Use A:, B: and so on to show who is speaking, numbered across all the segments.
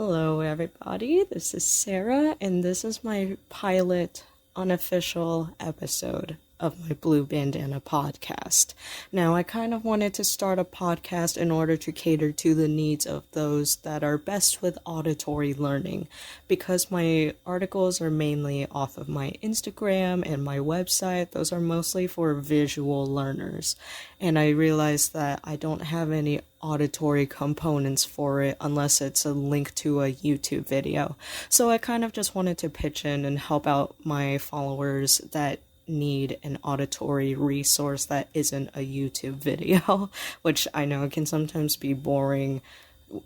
A: Hello, everybody. This is Sarah, and this is my pilot unofficial episode of my Blue Bandana podcast. Now, I kind of wanted to start a podcast in order to cater to the needs of those that are best with auditory learning, because my articles are mainly off of my Instagram and my website. Those are mostly for visual learners, and I realized that I don't have any auditory components for it unless it's a link to a YouTube video. So I kind of just wanted to pitch in and help out my followers that need an auditory resource that isn't a YouTube video, which I know can sometimes be boring,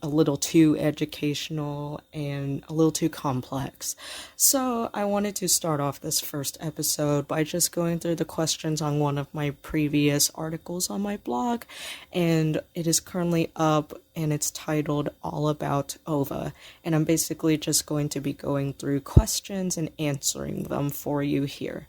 A: a little too educational, and a little too complex. So I wanted to start off this first episode by just going through the questions on one of my previous articles on my blog, and it is currently up, and it's titled All About Ova, and I'm basically just going to be going through questions and answering them for you here.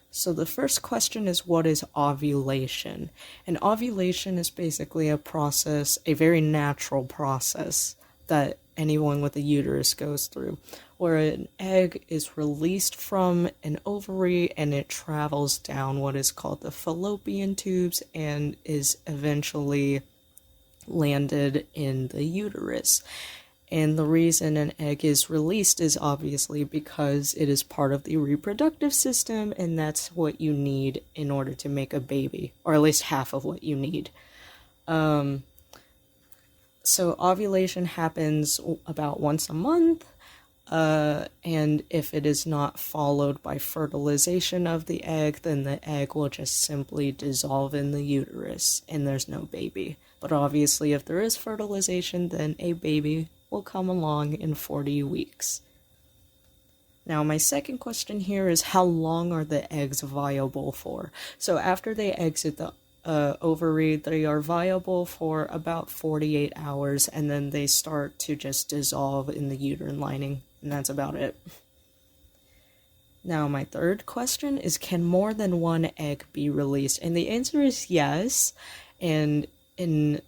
A: So the first question is, what is ovulation? And ovulation is basically a process, a very natural process that anyone with a uterus goes through, where an egg is released from an ovary and it travels down what is called the fallopian tubes and is eventually landed in the uterus. And the reason an egg is released is obviously because it is part of the reproductive system, and that's what you need in order to make a baby, or at least half of what you need. So ovulation happens about once a month, and if it is not followed by fertilization of the egg, then the egg will just simply dissolve in the uterus, and there's no baby. But obviously, if there is fertilization, then a baby will come along in 40 weeks. Now, my second question here is, how long are the eggs viable for? So after they exit the ovary, they are viable for about 48 hours, and then they start to just dissolve in the uterine lining, and that's about it. Now, my third question is, can more than one egg be released? And the answer is yes, and in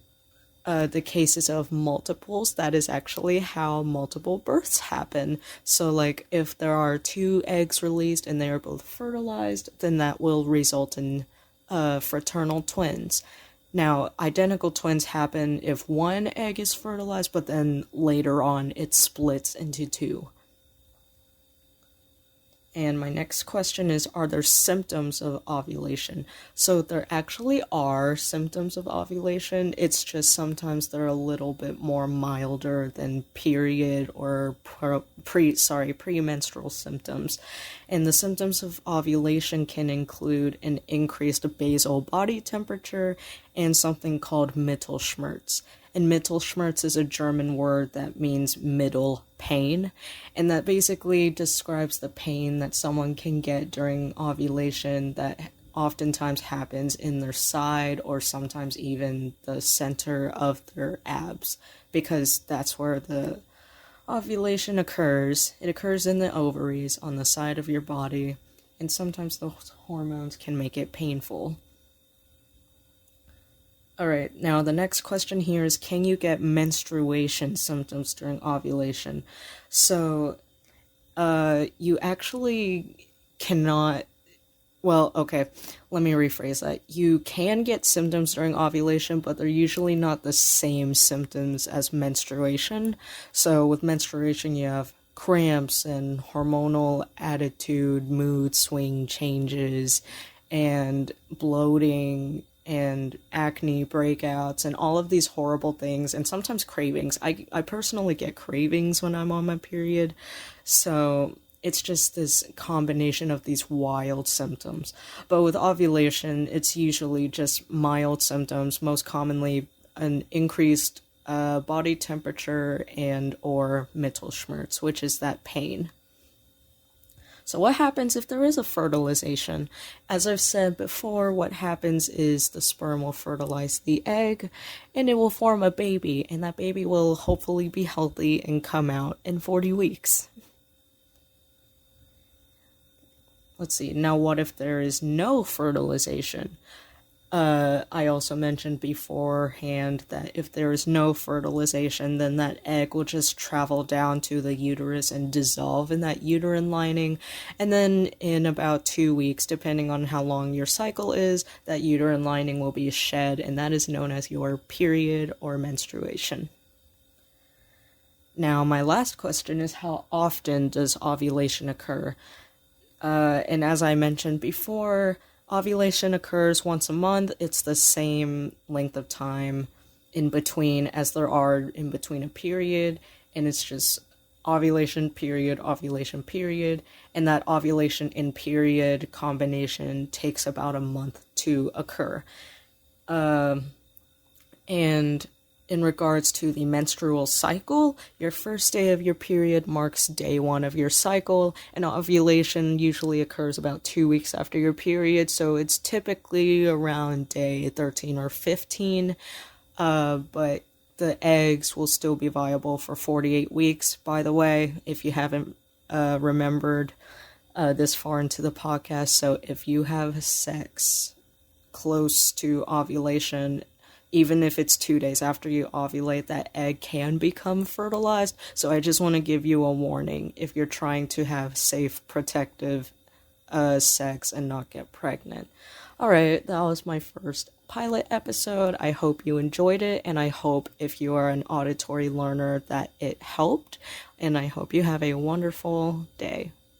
A: the cases of multiples, that is actually how multiple births happen. So like if there are two eggs released and they are both fertilized, then that will result in fraternal twins. Now, identical twins happen if one egg is fertilized, but then later on it splits into two. And my next question is, are there symptoms of ovulation? So there actually are symptoms of ovulation. It's just sometimes they're a little bit more milder than period or premenstrual symptoms. And the symptoms of ovulation can include an increased basal body temperature and something called Mittelschmerz. And Mittelschmerz is a German word that means middle pain, and that basically describes the pain that someone can get during ovulation that oftentimes happens in their side or sometimes even the center of their abs, because that's where the ovulation occurs. It occurs in the ovaries on the side of your body, and sometimes the hormones can make it painful. Alright, now the next question here is, can you get menstruation symptoms during ovulation? So, you actually cannot, well, okay, let me rephrase that. You can get symptoms during ovulation, but they're usually not the same symptoms as menstruation. So with menstruation, you have cramps and hormonal attitude, mood swing changes, and bloating, and acne breakouts, and all of these horrible things, and sometimes cravings. I personally get cravings when I'm on my period, so it's just this combination of these wild symptoms. But with ovulation, it's usually just mild symptoms, most commonly an increased body temperature and or Mittelschmerz, which is that pain. So what happens if there is a fertilization? As I've said before, what happens is the sperm will fertilize the egg and it will form a baby, and that baby will hopefully be healthy and come out in 40 weeks. Let's see, now what if there is no fertilization? I also mentioned beforehand that if there is no fertilization, then that egg will just travel down to the uterus and dissolve in that uterine lining. And then in about 2 weeks, depending on how long your cycle is, that uterine lining will be shed, and that is known as your period or menstruation. Now, my last question is, how often does ovulation occur? And as I mentioned before, ovulation occurs once a month. It's the same length of time in between as there are in between a period, and it's just ovulation period, and that ovulation and period combination takes about a month to occur. And in regards to the menstrual cycle, your first day of your period marks day 1 of your cycle, and ovulation usually occurs about 2 weeks after your period, so it's typically around day 13 or 15, but the eggs will still be viable for 48 weeks, by the way, if you haven't remembered this far into the podcast. So if you have sex close to ovulation, even if it's 2 days after you ovulate, that egg can become fertilized. So I just want to give you a warning if you're trying to have safe, protective sex and not get pregnant. Alright, that was my first pilot episode. I hope you enjoyed it, and I hope if you are an auditory learner that it helped, and I hope you have a wonderful day.